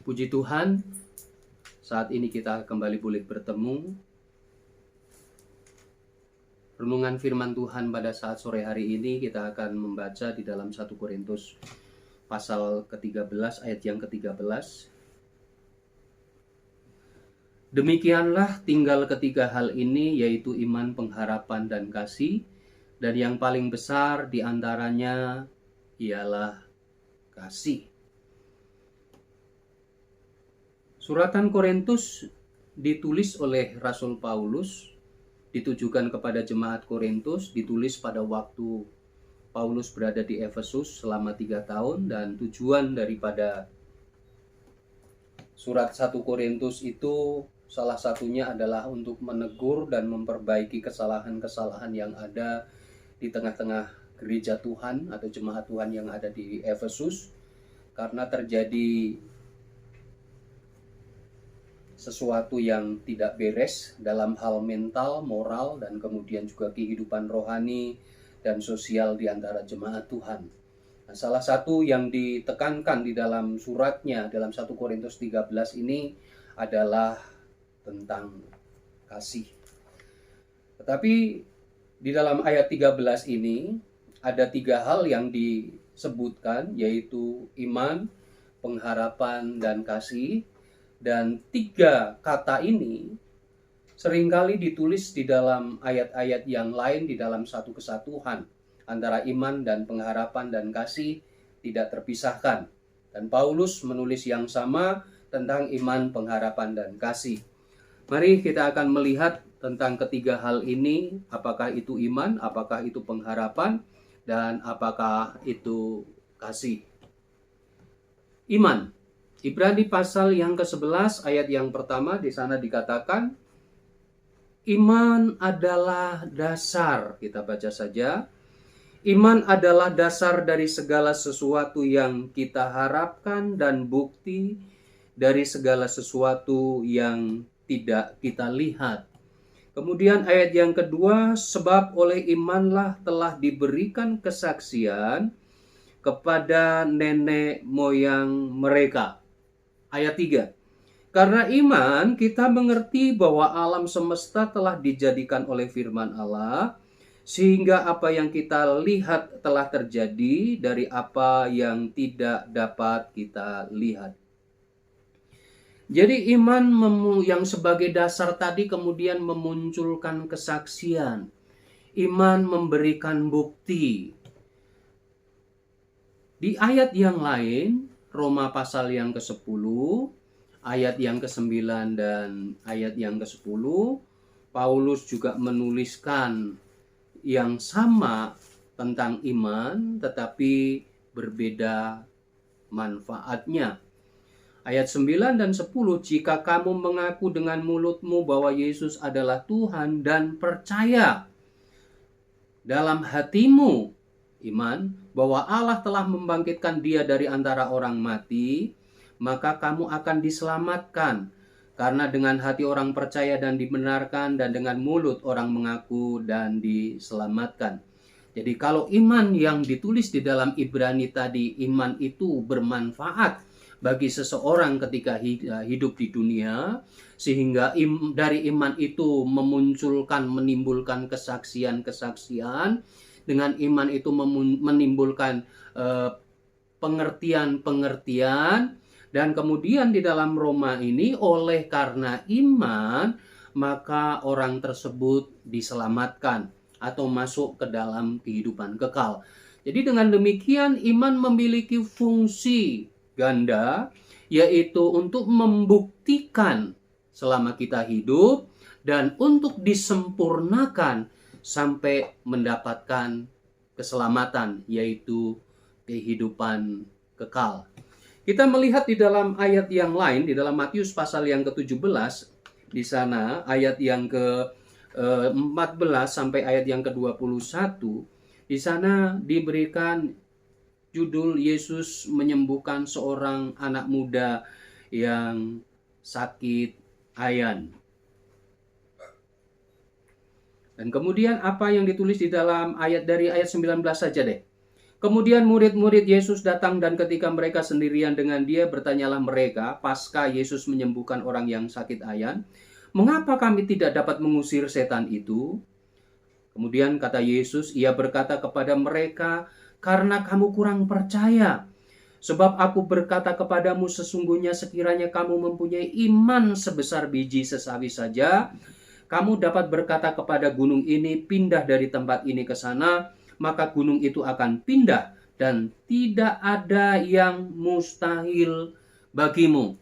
Puji Tuhan, saat ini kita kembali boleh bertemu. Renungan firman Tuhan pada saat sore hari ini kita akan membaca di dalam 1 Korintus pasal ke-13 ayat yang ke-13. Demikianlah tinggal ketiga hal ini, yaitu iman, pengharapan, dan kasih. Dan yang paling besar di antaranya ialah kasih. Suratan Korintus ditulis oleh Rasul Paulus, ditujukan kepada jemaat Korintus, ditulis pada waktu Paulus berada di Efesus selama 3 tahun, dan tujuan daripada surat 1 Korintus itu salah satunya adalah untuk menegur dan memperbaiki kesalahan-kesalahan yang ada di tengah-tengah gereja Tuhan atau jemaat Tuhan yang ada di Efesus, karena terjadi sesuatu yang tidak beres dalam hal mental, moral, dan kemudian juga kehidupan rohani dan sosial di antara jemaat Tuhan. Nah, salah satu yang ditekankan di dalam suratnya dalam 1 Korintus 13 ini adalah tentang kasih. Tetapi di dalam ayat 13 ini ada 3 hal yang disebutkan, yaitu iman, pengharapan, dan kasih. Dan 3 kata ini seringkali ditulis di dalam ayat-ayat yang lain di dalam satu kesatuan antara iman dan pengharapan dan kasih tidak terpisahkan. Dan Paulus menulis yang sama tentang iman, pengharapan, dan kasih. Mari kita akan melihat tentang ketiga hal ini, apakah itu iman, apakah itu pengharapan, dan apakah itu kasih. Iman. Ibrani pasal yang ke-11 ayat yang pertama, di sana dikatakan iman adalah dasar. Kita baca saja. Iman adalah dasar dari segala sesuatu yang kita harapkan dan bukti dari segala sesuatu yang tidak kita lihat. Kemudian ayat yang kedua, sebab oleh imanlah telah diberikan kesaksian kepada nenek moyang mereka. Ayat 3. Karena iman kita mengerti bahwa alam semesta telah dijadikan oleh firman Allah, sehingga apa yang kita lihat telah terjadi dari apa yang tidak dapat kita lihat. Jadi iman yang sebagai dasar tadi kemudian memunculkan kesaksian. Iman memberikan bukti. Di ayat yang lain, Roma pasal yang ke-10, ayat yang ke-9 dan ayat yang ke-10, Paulus juga menuliskan yang sama tentang iman, tetapi berbeda manfaatnya. Ayat 9 dan 10, jika kamu mengaku dengan mulutmu bahwa Yesus adalah Tuhan dan percaya dalam hatimu, iman, bahwa Allah telah membangkitkan dia dari antara orang mati, maka kamu akan diselamatkan. Karena dengan hati orang percaya dan dibenarkan, dan dengan mulut orang mengaku dan diselamatkan. Jadi kalau iman yang ditulis di dalam Ibrani tadi, iman itu bermanfaat bagi seseorang ketika hidup di dunia, sehingga dari iman itu menimbulkan kesaksian-kesaksian. Dengan iman itu menimbulkan pengertian-pengertian. Dan kemudian di dalam Roma ini, oleh karena iman, maka orang tersebut diselamatkan atau masuk ke dalam kehidupan kekal. Jadi dengan demikian iman memiliki fungsi ganda, yaitu untuk membuktikan selama kita hidup dan untuk disempurnakan sampai mendapatkan keselamatan, yaitu kehidupan kekal. Kita melihat di dalam ayat yang lain, di dalam Matius pasal yang ke-17, di sana ayat yang ke-14 sampai ayat yang ke-21, di sana diberikan judul Yesus menyembuhkan seorang anak muda yang sakit ayan. Dan kemudian apa yang ditulis di dalam dari ayat 19 saja deh. Kemudian murid-murid Yesus datang dan ketika mereka sendirian dengan dia, bertanyalah mereka, pasca Yesus menyembuhkan orang yang sakit ayan, "Mengapa kami tidak dapat mengusir setan itu?" Kemudian kata Yesus, ia berkata kepada mereka, "Karena kamu kurang percaya. Sebab aku berkata kepadamu, sesungguhnya sekiranya kamu mempunyai iman sebesar biji sesawi saja, kamu dapat berkata kepada gunung ini, pindah dari tempat ini ke sana, maka gunung itu akan pindah dan tidak ada yang mustahil bagimu."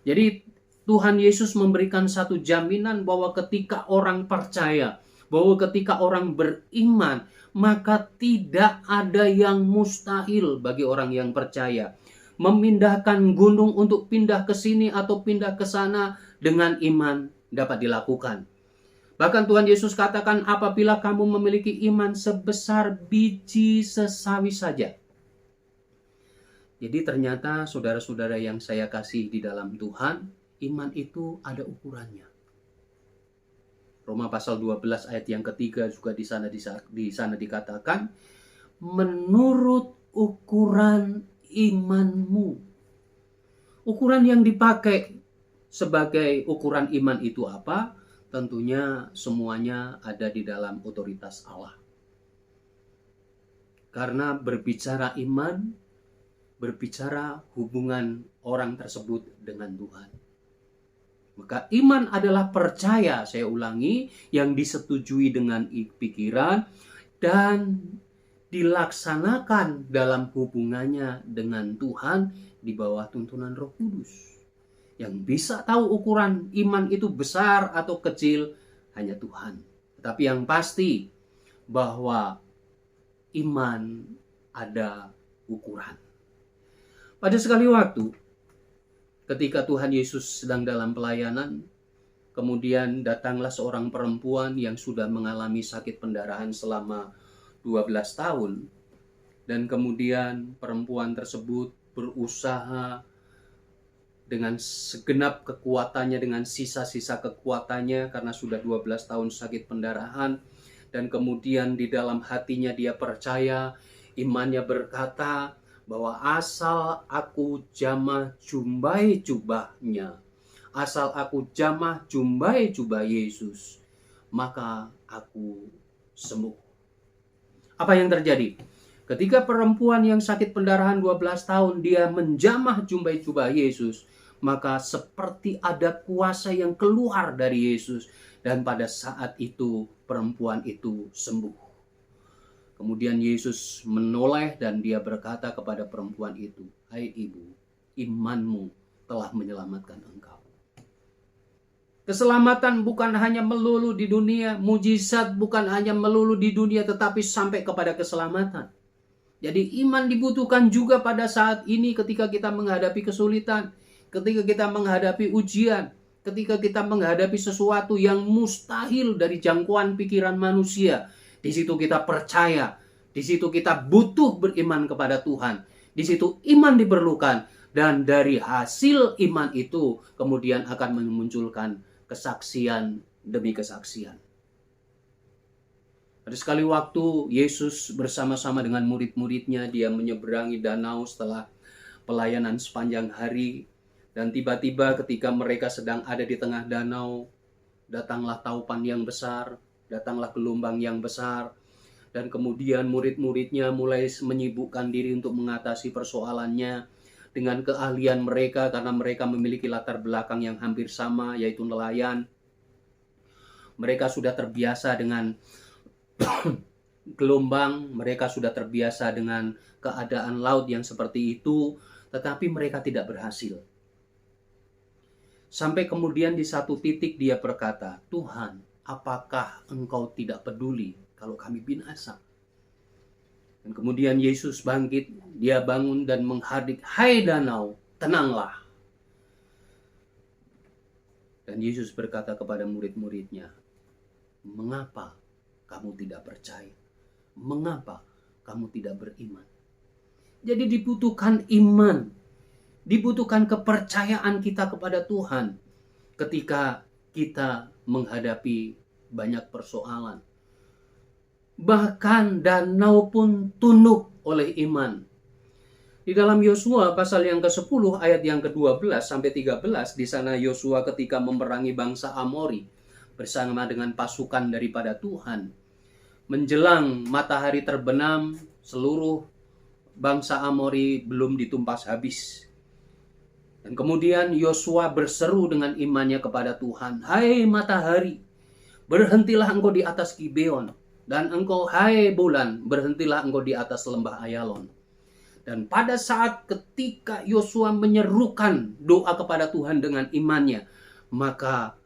Jadi Tuhan Yesus memberikan satu jaminan bahwa ketika orang percaya, bahwa ketika orang beriman, maka tidak ada yang mustahil bagi orang yang percaya. Memindahkan gunung untuk pindah ke sini atau pindah ke sana dengan iman dapat dilakukan. Bahkan Tuhan Yesus katakan, apabila kamu memiliki iman sebesar biji sesawi saja. Jadi ternyata saudara-saudara yang saya kasih di dalam Tuhan, iman itu ada ukurannya. Roma pasal 12 ayat yang ketiga juga di sana dikatakan, menurut ukuran imanmu. Ukuran yang dipakai sebagai ukuran iman itu apa? Tentunya semuanya ada di dalam otoritas Allah. Karena berbicara iman, berbicara hubungan orang tersebut dengan Tuhan. Maka iman adalah percaya, saya ulangi, yang disetujui dengan pikiran dan dilaksanakan dalam hubungannya dengan Tuhan di bawah tuntunan Roh Kudus. Yang bisa tahu ukuran iman itu besar atau kecil hanya Tuhan. Tetapi yang pasti bahwa iman ada ukuran. Pada sekali waktu, ketika Tuhan Yesus sedang dalam pelayanan, kemudian datanglah seorang perempuan yang sudah mengalami sakit pendarahan selama 12 tahun. Dan kemudian perempuan tersebut berusaha dengan segenap kekuatannya, dengan sisa-sisa kekuatannya, karena sudah 12 tahun sakit pendarahan. Dan kemudian di dalam hatinya dia percaya, imannya berkata, bahwa asal aku jamah jumbai jubahnya, asal aku jamah jumbai jubah Yesus, maka aku sembuh. Apa yang terjadi? Ketika perempuan yang sakit pendarahan 12 tahun dia menjamah jumbai jubah Yesus, maka seperti ada kuasa yang keluar dari Yesus, dan pada saat itu perempuan itu sembuh. Kemudian Yesus menoleh dan dia berkata kepada perempuan itu, "Hai ibu, imanmu telah menyelamatkan engkau." Keselamatan bukan hanya melulu di dunia, mujizat bukan hanya melulu di dunia, tetapi sampai kepada keselamatan. Jadi iman dibutuhkan juga pada saat ini ketika kita menghadapi kesulitan, ketika kita menghadapi ujian, ketika kita menghadapi sesuatu yang mustahil dari jangkauan pikiran manusia. Di situ kita percaya, di situ kita butuh beriman kepada Tuhan. Di situ iman diperlukan, dan dari hasil iman itu kemudian akan memunculkan kesaksian demi kesaksian. Pada sekali waktu Yesus bersama-sama dengan murid-muridnya, dia menyeberangi danau setelah pelayanan sepanjang hari. Dan tiba-tiba ketika mereka sedang ada di tengah danau, datanglah taupan yang besar, datanglah gelombang yang besar, dan kemudian murid-muridnya mulai menyibukkan diri untuk mengatasi persoalannya dengan keahlian mereka, karena mereka memiliki latar belakang yang hampir sama, yaitu nelayan. Mereka sudah terbiasa dengan gelombang, mereka sudah terbiasa dengan keadaan laut yang seperti itu, tetapi mereka tidak berhasil. Sampai kemudian di satu titik dia berkata, "Tuhan, apakah engkau tidak peduli kalau kami binasa?" Dan kemudian Yesus bangkit, dia bangun dan menghardik, "Hai danau, tenanglah." Dan Yesus berkata kepada murid-muridnya, "Mengapa kamu tidak percaya? Mengapa kamu tidak beriman?" Jadi dibutuhkan iman, dibutuhkan kepercayaan kita kepada Tuhan ketika kita menghadapi banyak persoalan. bahkan danau pun tunduk oleh iman. Di dalam Yosua pasal yang ke-10 ayat yang ke-12 sampai 13, di sana Yosua ketika memerangi bangsa Amori bersama dengan pasukan daripada Tuhan. Menjelang matahari terbenam, seluruh bangsa Amori belum ditumpas habis. Dan kemudian Yosua berseru dengan imannya kepada Tuhan, "Hai matahari, berhentilah engkau di atas Gibeon, dan engkau, hai bulan, berhentilah engkau di atas lembah Ayalon." Dan pada saat ketika Yosua menyerukan doa kepada Tuhan dengan imannya, maka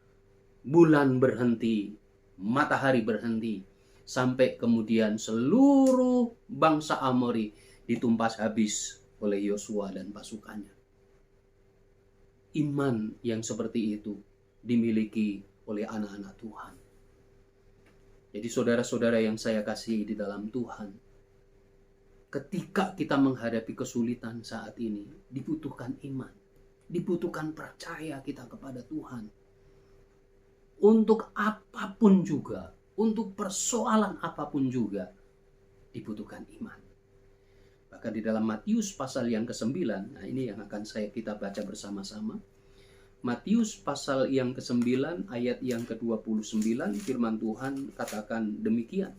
bulan berhenti, matahari berhenti, sampai kemudian seluruh bangsa Amori ditumpas habis oleh Yosua dan pasukannya. Iman yang seperti itu dimiliki oleh anak-anak Tuhan. Jadi saudara-saudara yang saya kasihi di dalam Tuhan, ketika kita menghadapi kesulitan saat ini, dibutuhkan iman, dibutuhkan percaya kita kepada Tuhan. Untuk apapun juga, untuk persoalan apapun juga, dibutuhkan iman. Bahkan di dalam Matius pasal yang ke-9, nah ini yang akan kita baca bersama-sama. Matius pasal yang ke-9 ayat yang ke-29, firman Tuhan katakan demikian.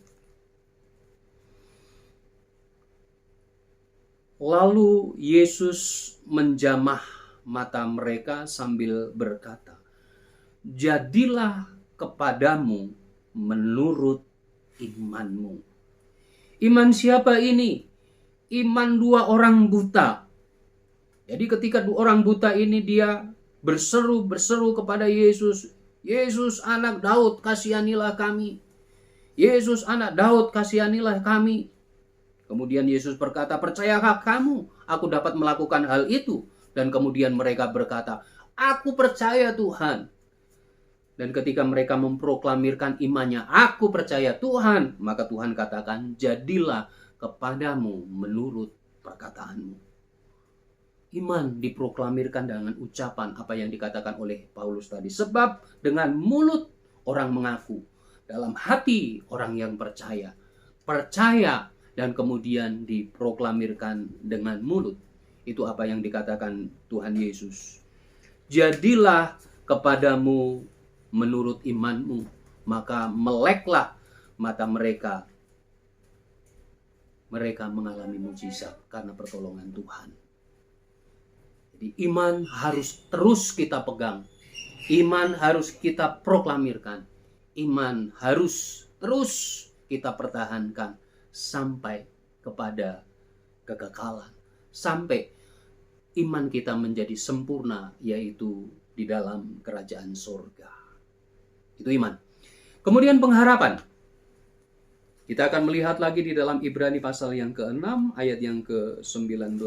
Lalu Yesus menjamah mata mereka sambil berkata, "Jadilah kepadamu menurut imanmu." Iman siapa ini? Iman dua orang buta. Jadi ketika dua orang buta ini dia berseru kepada Yesus, "Yesus anak Daud, kasihanilah kami. Yesus anak Daud, kasihanilah kami." Kemudian Yesus berkata, "Percayakah kamu aku dapat melakukan hal itu?" Dan kemudian mereka berkata, "Aku percaya Tuhan." Dan ketika mereka memproklamirkan imannya, "Aku percaya Tuhan," maka Tuhan katakan, "Jadilah kepadamu menurut perkataanmu." Iman diproklamirkan dengan ucapan apa yang dikatakan oleh Paulus tadi. Sebab dengan mulut orang mengaku, dalam hati orang yang percaya. Percaya dan kemudian diproklamirkan dengan mulut. Itu apa yang dikatakan Tuhan Yesus. Jadilah kepadamu menurut imanmu, maka meleklah mata mereka. Mereka mengalami mujizat karena pertolongan Tuhan. Jadi iman harus terus kita pegang. Iman harus kita proklamirkan. Iman harus terus kita pertahankan sampai kepada kekekalan. Sampai iman kita menjadi sempurna, yaitu di dalam kerajaan surga. Itu iman. Kemudian pengharapan. Kita akan melihat lagi di dalam Ibrani pasal yang ke-6 ayat yang ke-19.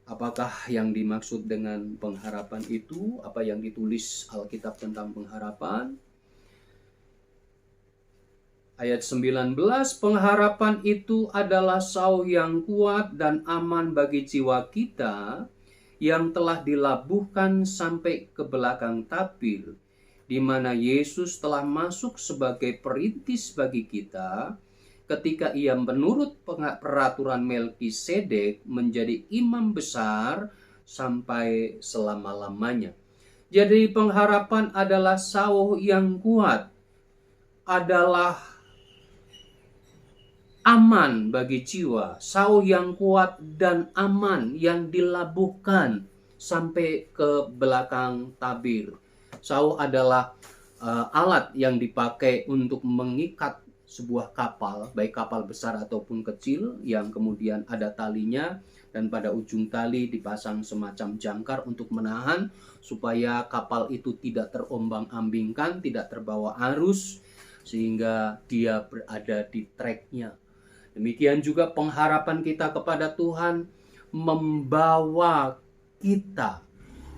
Apakah yang dimaksud dengan pengharapan itu? Apa yang ditulis Alkitab tentang pengharapan? Ayat 19, pengharapan itu adalah sauh yang kuat dan aman bagi jiwa kita yang telah dilabuhkan sampai ke belakang tabir, di mana Yesus telah masuk sebagai perintis bagi kita ketika ia menurut peraturan Melkisedek menjadi imam besar sampai selama-lamanya. Jadi pengharapan adalah sauh yang kuat, adalah aman bagi jiwa, sauh yang kuat dan aman yang dilabuhkan sampai ke belakang tabir. Sauh adalah alat yang dipakai untuk mengikat sebuah kapal, baik kapal besar ataupun kecil, yang kemudian ada talinya dan pada ujung tali dipasang semacam jangkar untuk menahan supaya kapal itu tidak terombang-ambingkan, tidak terbawa arus, sehingga dia berada di treknya. Demikian juga pengharapan kita kepada Tuhan membawa kita.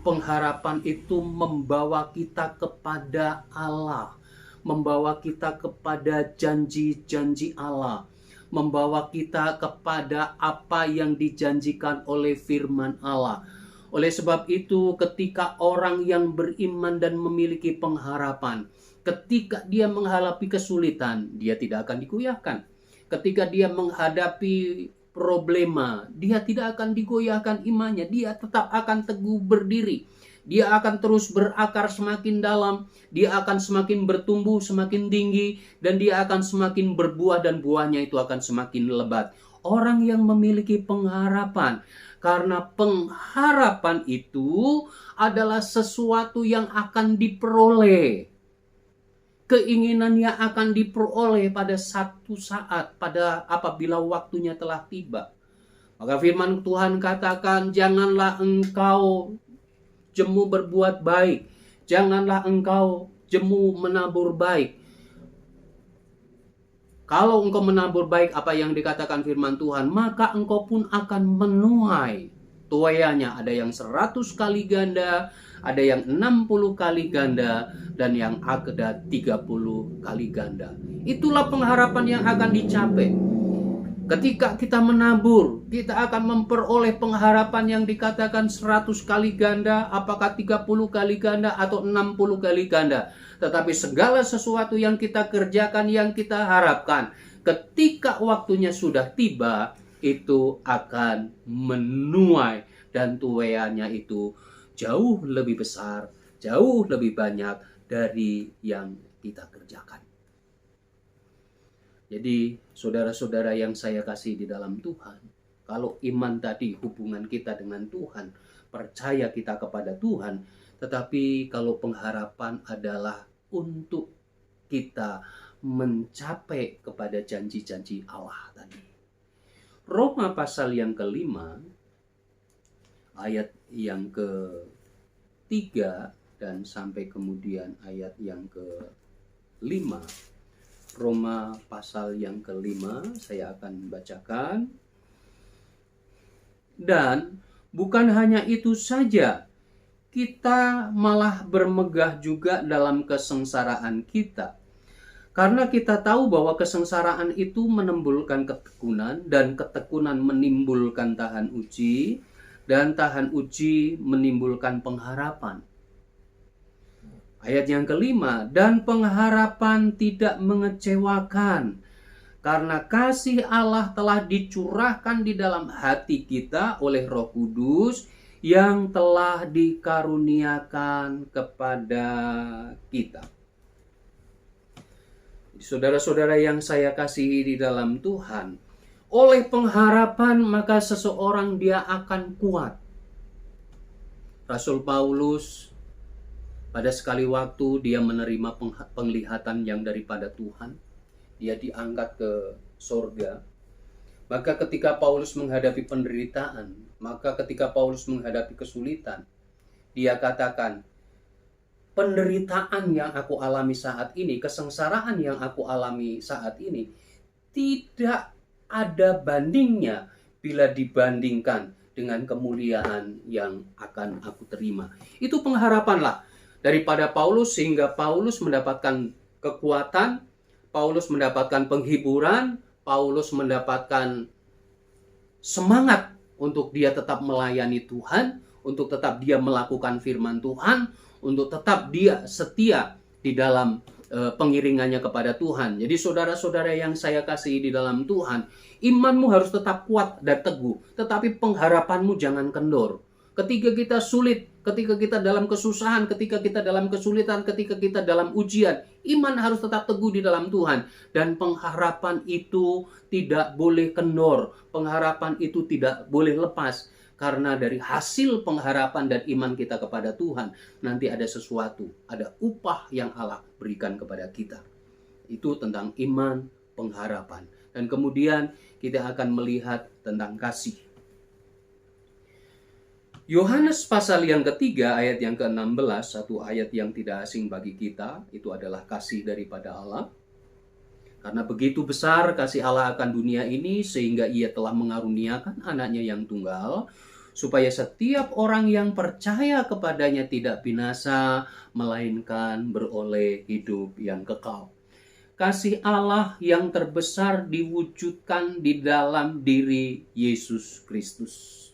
Pengharapan itu membawa kita kepada Allah, membawa kita kepada janji-janji Allah, membawa kita kepada apa yang dijanjikan oleh firman Allah. Oleh sebab itu, ketika orang yang beriman dan memiliki pengharapan, Ketika dia menghadapi kesulitan, dia tidak akan digoyahkan. Ketika dia menghadapi problema, dia tidak akan digoyahkan imannya. Dia tetap akan teguh berdiri. Dia akan terus berakar semakin dalam. Dia akan semakin bertumbuh, semakin tinggi. Dan dia akan semakin berbuah dan buahnya itu akan semakin lebat. Orang yang memiliki pengharapan. Karena pengharapan itu adalah sesuatu yang akan diperoleh. Keinginan yang akan diperoleh pada satu saat, pada apabila waktunya telah tiba. Maka firman Tuhan katakan, janganlah engkau jemu berbuat baik, janganlah engkau jemu menabur baik. Kalau engkau menabur baik apa yang dikatakan firman Tuhan, maka engkau pun akan menuai tuaiannya. Ada yang 100 kali ganda, ada yang 60 kali ganda, dan yang ada 30 kali ganda. Itulah pengharapan yang akan dicapai. Ketika kita menabur, kita akan memperoleh pengharapan yang dikatakan 100 kali ganda, apakah 30 kali ganda atau 60 kali ganda. Tetapi segala sesuatu yang kita kerjakan, yang kita harapkan, ketika waktunya sudah tiba, itu akan menuai dan tuaiannya itu jauh lebih besar, jauh lebih banyak dari yang kita kerjakan. Jadi saudara-saudara yang saya kasih di dalam Tuhan, kalau iman tadi hubungan kita dengan Tuhan, percaya kita kepada Tuhan, tetapi kalau pengharapan adalah untuk kita mencapai kepada janji-janji Allah tadi. Roma pasal yang kelima, ayat yang ke-3 dan sampai kemudian ayat yang ke-5. Roma pasal yang kelima, saya akan bacakan. Dan bukan hanya itu saja, kita malah bermegah juga dalam kesengsaraan kita. Karena kita tahu bahwa kesengsaraan itu menimbulkan ketekunan, dan ketekunan menimbulkan tahan uji, dan tahan uji menimbulkan pengharapan. Ayat yang kelima, dan pengharapan tidak mengecewakan, karena kasih Allah telah dicurahkan di dalam hati kita oleh Roh Kudus yang telah dikaruniakan kepada kita. Saudara-saudara yang saya kasihi di dalam Tuhan, oleh pengharapan maka seseorang dia akan kuat. Rasul Paulus pada sekali waktu dia menerima penglihatan yang daripada Tuhan. Dia diangkat ke sorga. Maka ketika Paulus menghadapi penderitaan, maka ketika Paulus menghadapi kesulitan, dia katakan, penderitaan yang aku alami saat ini, kesengsaraan yang aku alami saat ini, tidak ada bandingnya bila dibandingkan dengan kemuliaan yang akan aku terima. Itu pengharapanlah daripada Paulus, sehingga Paulus mendapatkan kekuatan, Paulus mendapatkan penghiburan, Paulus mendapatkan semangat untuk dia tetap melayani Tuhan, untuk tetap dia melakukan firman Tuhan, untuk tetap dia setia di dalam pengiringannya kepada Tuhan. Jadi saudara-saudara yang saya kasihi di dalam Tuhan, imanmu harus tetap kuat dan teguh, tetapi pengharapanmu jangan kendor. Ketika kita sulit, ketika kita dalam kesusahan, ketika kita dalam kesulitan, ketika kita dalam ujian, iman harus tetap teguh di dalam Tuhan. Dan pengharapan itu tidak boleh kendor, pengharapan itu tidak boleh lepas. Karena dari hasil pengharapan dan iman kita kepada Tuhan, nanti ada sesuatu, ada upah yang Allah berikan kepada kita. Itu tentang iman, pengharapan. Dan kemudian kita akan melihat tentang kasih. Yohanes pasal yang ketiga ayat yang ke-16, satu ayat yang tidak asing bagi kita, itu adalah kasih daripada Allah. Karena begitu besar kasih Allah akan dunia ini, sehingga ia telah mengaruniakan anaknya yang tunggal, supaya setiap orang yang percaya kepadanya tidak binasa, melainkan beroleh hidup yang kekal. Kasih Allah yang terbesar diwujudkan di dalam diri Yesus Kristus.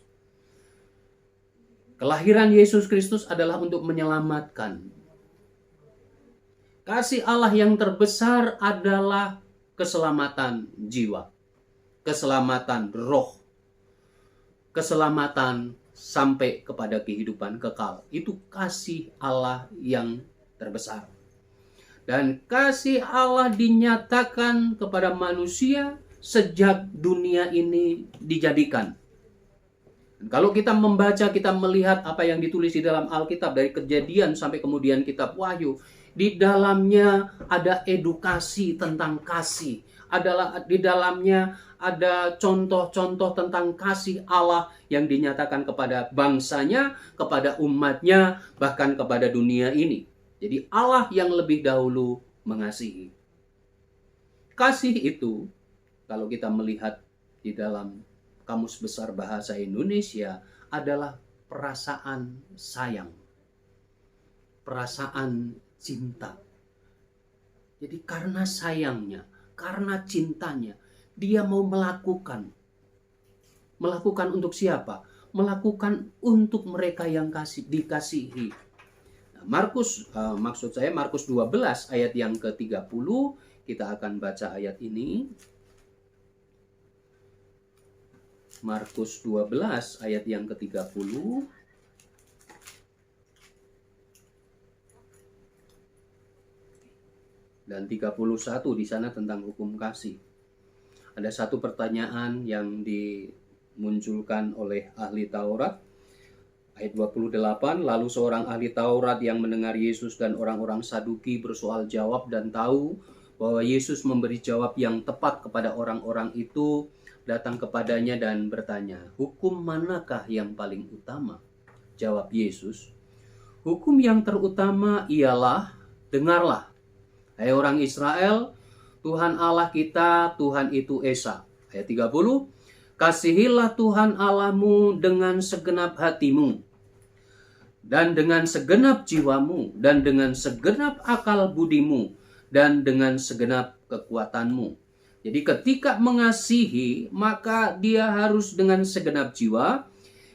Kelahiran Yesus Kristus adalah untuk menyelamatkan. Kasih Allah yang terbesar adalah keselamatan jiwa, keselamatan roh, keselamatan sampai kepada kehidupan kekal. Itu kasih Allah yang terbesar. Dan kasih Allah dinyatakan kepada manusia sejak dunia ini dijadikan. Dan kalau kita membaca, kita melihat apa yang ditulis di dalam Alkitab dari Kejadian sampai kemudian kitab Wahyu, di dalamnya ada edukasi tentang kasih. Di dalamnya ada contoh-contoh tentang kasih Allah yang dinyatakan kepada bangsanya, kepada umatnya, bahkan kepada dunia ini. Jadi Allah yang lebih dahulu mengasihi. Kasih itu, kalau kita melihat di dalam Kamus Besar Bahasa Indonesia, adalah perasaan sayang, perasaan cinta. Jadi karena sayangnya, karena cintanya, dia mau melakukan. Melakukan untuk siapa? Melakukan untuk mereka yang dikasihi. Markus 12 ayat yang ke-30, kita akan baca ayat ini. Markus 12 ayat yang ke-30. Dan 31 di sana tentang hukum kasih. Ada satu pertanyaan yang dimunculkan oleh ahli Taurat. Ayat 28, lalu seorang ahli Taurat yang mendengar Yesus dan orang-orang Saduki bersoal jawab dan tahu bahwa Yesus memberi jawab yang tepat kepada orang-orang itu, datang kepadanya dan bertanya, hukum manakah yang paling utama? Jawab Yesus, hukum yang terutama ialah, dengarlah, hai orang Israel, Tuhan Allah kita, Tuhan itu Esa. Ayat 30, kasihilah Tuhan Allahmu dengan segenap hatimu, dan dengan segenap jiwamu, dan dengan segenap akal budimu, dan dengan segenap kekuatanmu. Jadi ketika mengasihi, maka dia harus dengan segenap jiwa,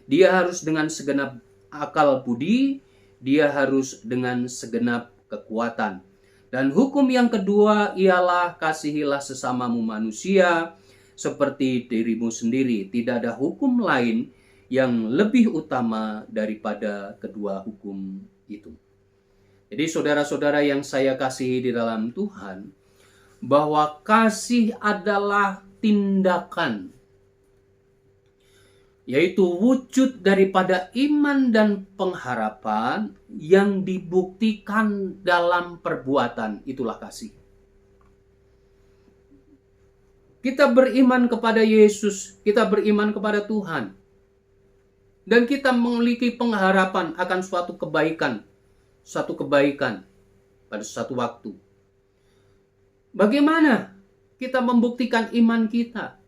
dia harus dengan segenap akal budi, dia harus dengan segenap kekuatan. Dan hukum yang kedua ialah kasihilah sesamamu manusia seperti dirimu sendiri. Tidak ada hukum lain yang lebih utama daripada kedua hukum itu. Jadi saudara-saudara yang saya kasihi di dalam Tuhan, bahwa kasih adalah tindakan, yaitu wujud daripada iman dan pengharapan yang dibuktikan dalam perbuatan. Itulah kasih. Kita beriman kepada Yesus, kita beriman kepada Tuhan, dan kita memiliki pengharapan akan suatu kebaikan pada suatu waktu. Bagaimana kita membuktikan iman kita?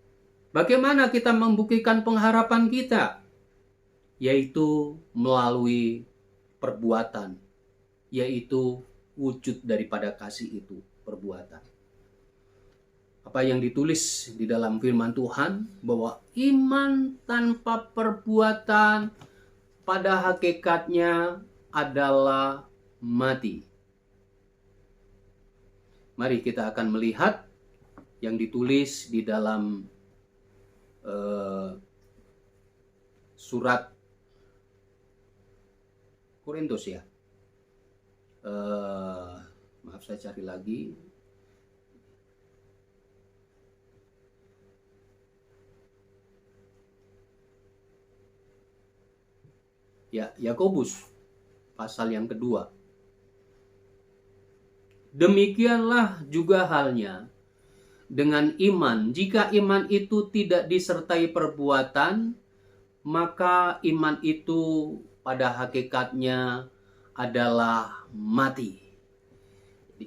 Bagaimana kita membuktikan pengharapan kita? Yaitu melalui perbuatan, yaitu wujud daripada kasih itu, perbuatan. Apa yang ditulis di dalam firman Tuhan, bahwa iman tanpa perbuatan pada hakikatnya adalah mati. Mari kita akan melihat yang ditulis di dalam surat Korintus ya. Maaf, saya cari lagi. Ya, Yakobus pasal yang kedua. Demikianlah juga halnya dengan iman. Jika iman itu tidak disertai perbuatan, maka iman itu pada hakikatnya adalah mati.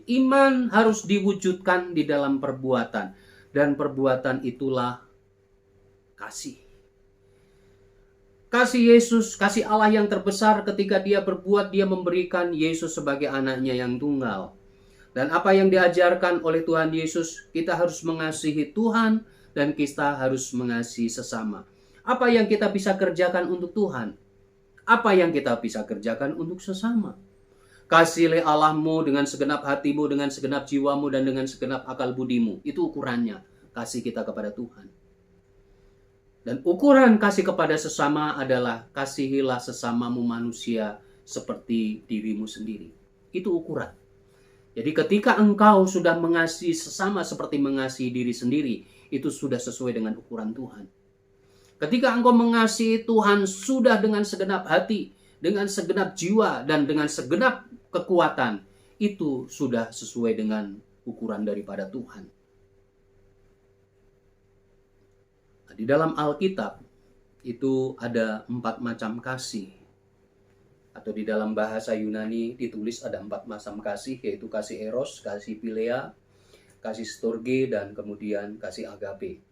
Iman harus diwujudkan di dalam perbuatan, dan perbuatan itulah kasih. Kasih Yesus, kasih Allah yang terbesar ketika dia berbuat, dia memberikan Yesus sebagai anaknya yang tunggal. Dan apa yang diajarkan oleh Tuhan Yesus, kita harus mengasihi Tuhan dan kita harus mengasihi sesama. Apa yang kita bisa kerjakan untuk Tuhan? Apa yang kita bisa kerjakan untuk sesama? Kasihilah Allahmu dengan segenap hatimu, dengan segenap jiwamu, dan dengan segenap akal budimu. Itu ukurannya kasih kita kepada Tuhan. Dan ukuran kasih kepada sesama adalah kasihilah sesamamu manusia seperti dirimu sendiri. Itu ukuran. Jadi ketika engkau sudah mengasihi sesama seperti mengasihi diri sendiri, itu sudah sesuai dengan ukuran Tuhan. Ketika engkau mengasihi Tuhan sudah dengan segenap hati, dengan segenap jiwa, dan dengan segenap kekuatan, itu sudah sesuai dengan ukuran daripada Tuhan. Nah, di dalam Alkitab itu ada 4 macam kasih. Atau di dalam bahasa Yunani ditulis ada 4 macam kasih, yaitu kasih eros, kasih philea, kasih storge, dan kemudian kasih agape.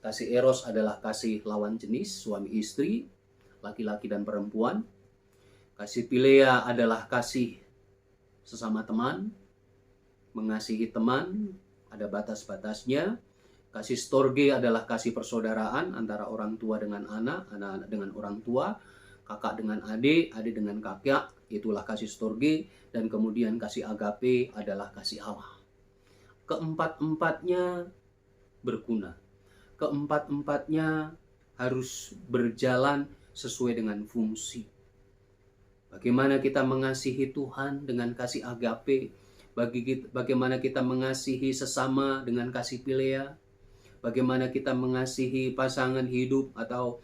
Kasih eros adalah kasih lawan jenis, suami istri, laki-laki dan perempuan. Kasih philea adalah kasih sesama teman, mengasihi teman, ada batas-batasnya. Kasih storge adalah kasih persaudaraan antara orang tua dengan anak, anak dengan orang tua, kakak dengan adik, adik dengan kakak, itulah kasih storge. Dan kemudian kasih agape adalah kasih Allah. Keempat-empatnya berguna. Keempat-empatnya harus berjalan sesuai dengan fungsi. Bagaimana kita mengasihi Tuhan dengan kasih agape, bagaimana kita mengasihi sesama dengan kasih philea, bagaimana kita mengasihi pasangan hidup atau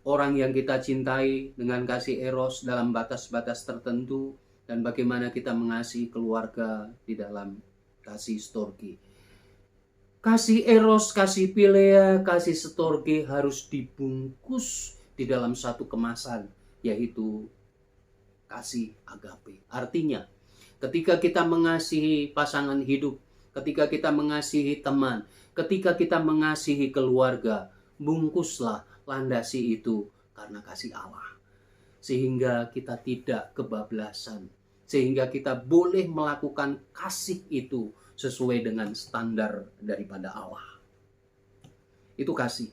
orang yang kita cintai dengan kasih eros dalam batas-batas tertentu, dan bagaimana kita mengasihi keluarga di dalam kasih storge. Kasih eros, kasih philea, kasih storge harus dibungkus di dalam satu kemasan, yaitu kasih agape. Artinya, ketika kita mengasihi pasangan hidup, ketika kita mengasihi teman, ketika kita mengasihi keluarga, bungkuslah, landasi itu karena kasih Allah. Sehingga kita tidak kebablasan. Sehingga kita boleh melakukan kasih itu sesuai dengan standar daripada Allah. Itu kasih.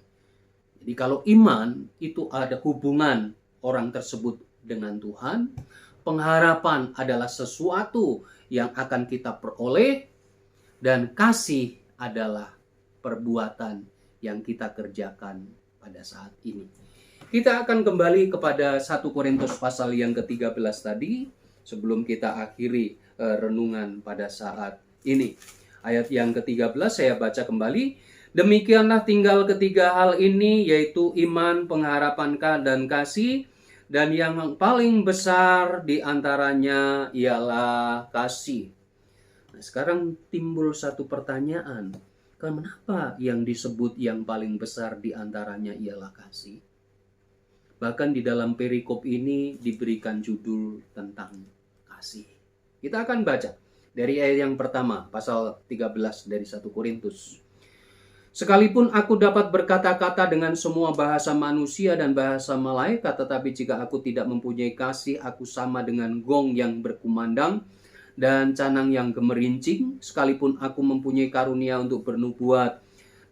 Jadi kalau iman itu ada hubungan orang tersebut dengan Tuhan, pengharapan adalah sesuatu yang akan kita peroleh, dan kasih adalah perbuatan yang kita kerjakan pada saat ini. Kita akan kembali kepada 1 Korintus pasal yang ke-13 tadi, sebelum kita akhiri renungan pada saat ini. Ayat yang ke-13 saya baca kembali. Demikianlah tinggal ketiga hal ini, yaitu iman, pengharapan, dan kasih. Dan yang paling besar di antaranya ialah kasih. Nah, sekarang timbul satu pertanyaan. Kenapa yang disebut yang paling besar di antaranya ialah kasih? Bahkan di dalam perikop ini diberikan judul tentang kasih. Kita akan baca dari ayat yang pertama, pasal 13 dari 1 Korintus. Sekalipun aku dapat berkata-kata dengan semua bahasa manusia dan bahasa malaikat, tetapi jika aku tidak mempunyai kasih, aku sama dengan gong yang berkumandang dan canang yang gemerincing. Sekalipun aku mempunyai karunia untuk bernubuat,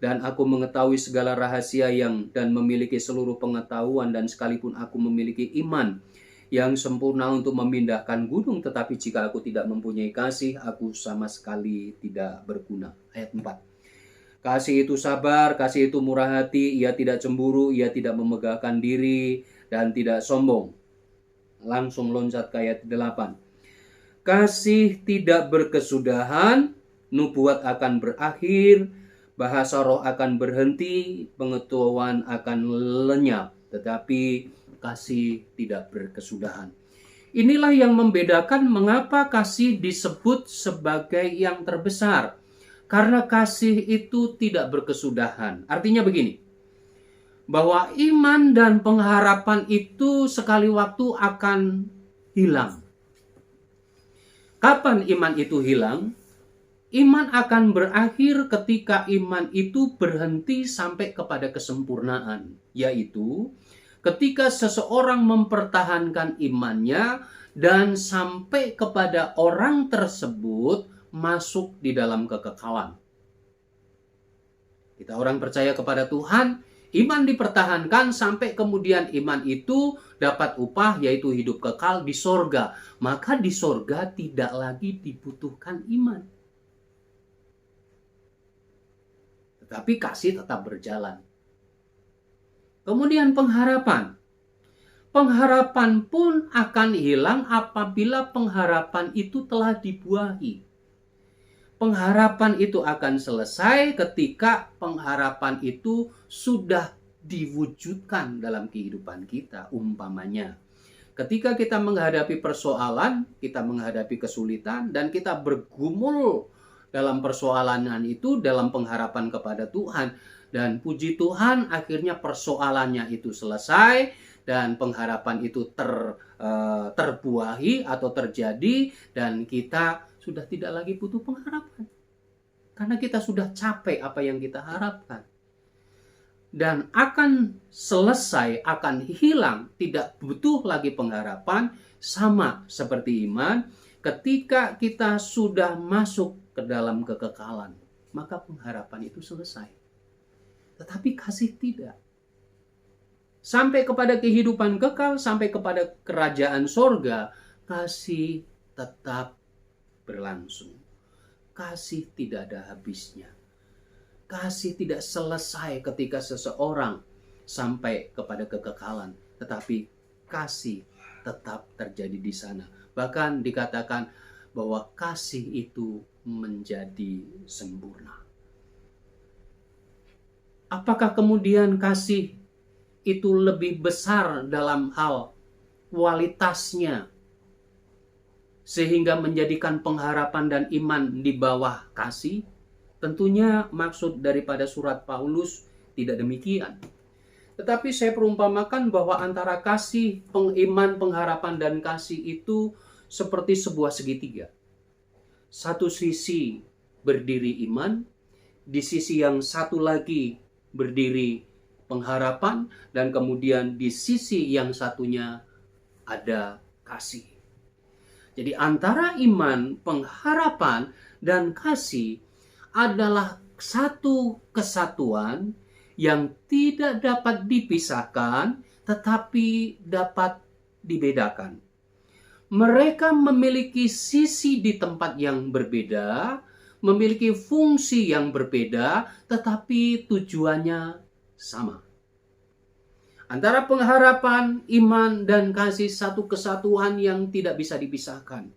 dan aku mengetahui segala rahasia dan memiliki seluruh pengetahuan, dan sekalipun aku memiliki iman yang sempurna untuk memindahkan gunung, tetapi jika aku tidak mempunyai kasih, aku sama sekali tidak berguna. Ayat 4. Kasih itu sabar, kasih itu murah hati, ia tidak cemburu, ia tidak memegahkan diri, dan tidak sombong. Langsung loncat ke ayat 8. Kasih tidak berkesudahan, nubuat akan berakhir, bahasa roh akan berhenti, pengetahuan akan lenyap, tetapi kasih tidak berkesudahan. Inilah yang membedakan mengapa kasih disebut sebagai yang terbesar. Karena kasih itu tidak berkesudahan. Artinya begini, bahwa iman dan pengharapan itu sekali waktu akan hilang. Kapan iman itu hilang? Iman akan berakhir ketika iman itu berhenti sampai kepada kesempurnaan. Yaitu ketika seseorang mempertahankan imannya dan sampai kepada orang tersebut masuk di dalam kekekalan. Kita orang percaya kepada Tuhan, Iman dipertahankan sampai kemudian iman itu dapat upah, yaitu hidup kekal di sorga. Maka di sorga tidak lagi dibutuhkan iman. Tetapi kasih tetap berjalan. Kemudian pengharapan. Pengharapan pun akan hilang apabila pengharapan itu telah dibuahi. Pengharapan itu akan selesai ketika pengharapan itu sudah diwujudkan dalam kehidupan kita. Umpamanya, ketika kita menghadapi persoalan, kita menghadapi kesulitan, dan kita bergumul dalam persoalan itu dalam pengharapan kepada Tuhan. Dan puji Tuhan, akhirnya persoalannya itu selesai dan pengharapan itu terbuahi atau terjadi, dan kita sudah tidak lagi butuh pengharapan. Karena kita sudah capek apa yang kita harapkan. Dan akan selesai, akan hilang, tidak butuh lagi pengharapan, sama seperti iman. Ketika kita sudah masuk ke dalam kekekalan, maka pengharapan itu selesai. Tetapi kasih tidak. Sampai kepada kehidupan kekal, sampai kepada kerajaan sorga, kasih tetap berlangsung. Kasih tidak ada habisnya. Kasih tidak selesai ketika seseorang sampai kepada kekekalan, tetapi kasih tetap terjadi di sana. Bahkan dikatakan bahwa kasih itu menjadi sempurna. Apakah kemudian kasih itu lebih besar dalam hal kualitasnya, sehingga menjadikan pengharapan dan iman di bawah kasih? Tentunya maksud daripada surat Paulus tidak demikian. Tetapi saya perumpamakan bahwa antara kasih, iman, pengharapan, dan kasih itu seperti sebuah segitiga. Satu sisi berdiri iman, di sisi yang satu lagi berdiri pengharapan, dan kemudian di sisi yang satunya ada kasih. Jadi antara iman, pengharapan, dan kasih adalah satu kesatuan yang tidak dapat dipisahkan, tetapi dapat dibedakan. Mereka memiliki sisi di tempat yang berbeda, memiliki fungsi yang berbeda, tetapi tujuannya sama. Antara pengharapan, iman, dan kasih satu kesatuan yang tidak bisa dipisahkan.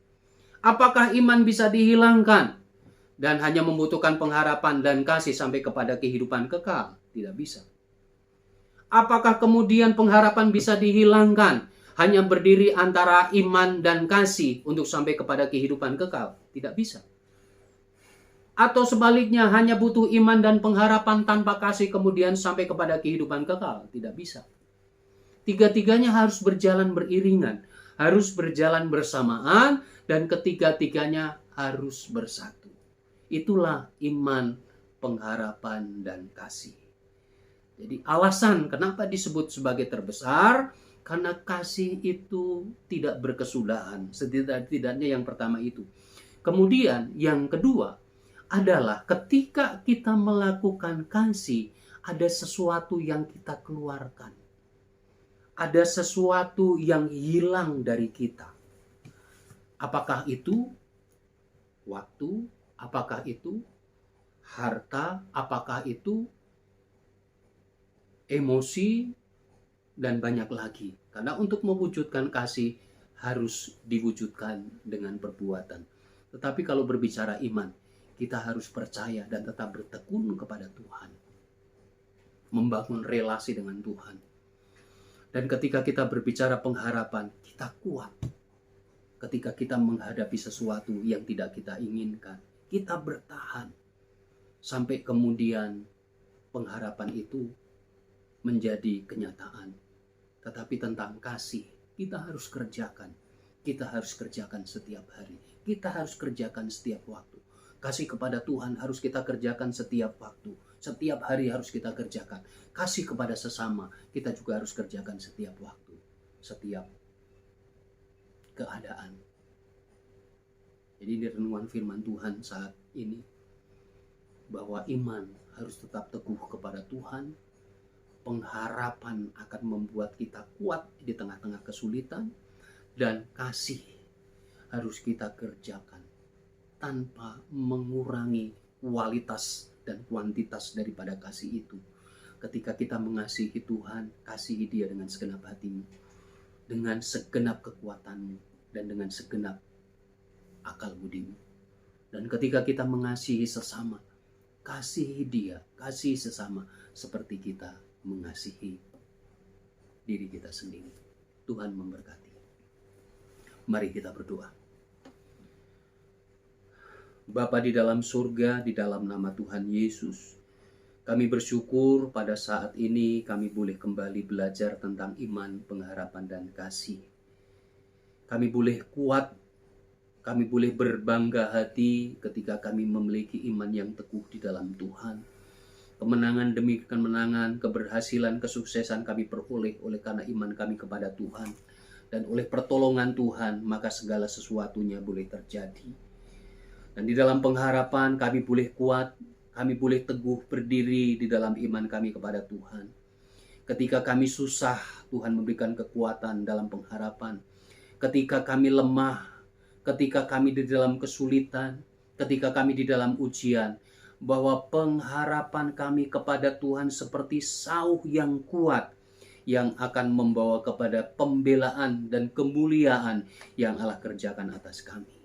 Apakah iman bisa dihilangkan dan hanya membutuhkan pengharapan dan kasih sampai kepada kehidupan kekal? Tidak bisa. Apakah kemudian pengharapan bisa dihilangkan, hanya berdiri antara iman dan kasih untuk sampai kepada kehidupan kekal? Tidak bisa. Atau sebaliknya, hanya butuh iman dan pengharapan tanpa kasih kemudian sampai kepada kehidupan kekal? Tidak bisa. Tiga-tiganya harus berjalan beriringan, harus berjalan bersamaan, dan ketiga-tiganya harus bersatu. Itulah iman, pengharapan, dan kasih. Jadi alasan kenapa disebut sebagai terbesar, karena kasih itu tidak berkesudahan. Setidak-tidaknya yang pertama itu. Kemudian yang kedua adalah ketika kita melakukan kasih, ada sesuatu yang kita keluarkan. Ada sesuatu yang hilang dari kita. Apakah itu waktu? Apakah itu harta? Apakah itu emosi? Dan banyak lagi. Karena untuk mewujudkan kasih harus diwujudkan dengan perbuatan. Tetapi kalau berbicara iman, kita harus percaya dan tetap bertekun kepada Tuhan. Membangun relasi dengan Tuhan. Dan ketika kita berbicara pengharapan, kita kuat. Ketika kita menghadapi sesuatu yang tidak kita inginkan, kita bertahan. Sampai kemudian pengharapan itu menjadi kenyataan. Tetapi tentang kasih, kita harus kerjakan. Kita harus kerjakan setiap hari. Kita harus kerjakan setiap waktu. Kasih kepada Tuhan harus kita kerjakan setiap waktu. Setiap hari harus kita kerjakan. Kasih kepada sesama, kita juga harus kerjakan setiap waktu. Setiap keadaan. Jadi di renungan firman Tuhan saat ini, bahwa iman harus tetap teguh kepada Tuhan. pengharapan akan membuat kita kuat di tengah-tengah kesulitan, dan kasih harus kita kerjakan tanpa mengurangi kualitas dan kuantitas daripada kasih itu. Ketika kita mengasihi Tuhan, kasihi Dia dengan segenap hatimu, dengan segenap kekuatanmu, dan dengan segenap akal budimu. Dan ketika kita mengasihi sesama, kasihi Dia, kasihi sesama seperti kita mengasihi diri kita sendiri. Tuhan memberkati. Mari kita berdoa. Bapa di dalam surga, di dalam nama Tuhan Yesus, kami bersyukur pada saat ini kami boleh kembali belajar tentang iman, pengharapan, dan kasih. Kami boleh kuat, kami boleh berbangga hati ketika kami memiliki iman yang teguh di dalam Tuhan. Kemenangan demi kemenangan, keberhasilan, kesuksesan kami peroleh oleh karena iman kami kepada Tuhan. Dan oleh pertolongan Tuhan, maka segala sesuatunya boleh terjadi. Dan di dalam pengharapan kami boleh kuat, kami boleh teguh berdiri di dalam iman kami kepada Tuhan. Ketika kami susah, Tuhan memberikan kekuatan dalam pengharapan. Ketika kami lemah, ketika kami di dalam kesulitan, ketika kami di dalam ujian, bahwa pengharapan kami kepada Tuhan seperti sauh yang kuat yang akan membawa kepada pembelaan dan kemuliaan yang Allah kerjakan atas kami.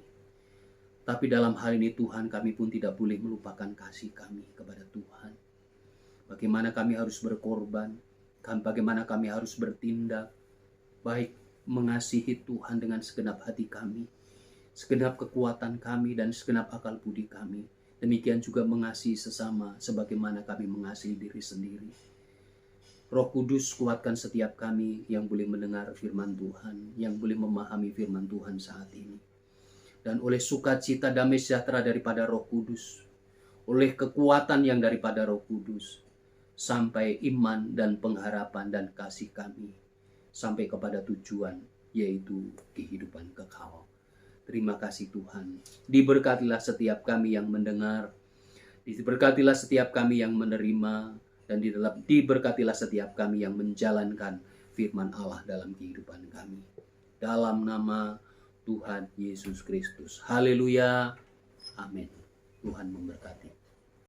Tapi dalam hal ini Tuhan, kami pun tidak boleh melupakan kasih kami kepada Tuhan. Bagaimana kami harus berkorban, bagaimana kami harus bertindak, baik mengasihi Tuhan dengan segenap hati kami, segenap kekuatan kami, dan segenap akal budi kami. Demikian juga mengasihi sesama sebagaimana kami mengasihi diri sendiri. Roh Kudus, kuatkan setiap kami yang boleh mendengar firman Tuhan, yang boleh memahami firman Tuhan saat ini. Dan oleh sukacita damai sejahtera daripada Roh Kudus, oleh kekuatan yang daripada Roh Kudus, sampai iman dan pengharapan dan kasih kami sampai kepada tujuan, yaitu kehidupan kekal. Terima kasih Tuhan. Diberkatilah setiap kami yang mendengar, diberkatilah setiap kami yang menerima, dan diberkatilah setiap kami yang menjalankan firman Allah dalam kehidupan kami. Dalam nama Tuhan Yesus Kristus. Haleluya. Amin. Tuhan memberkati.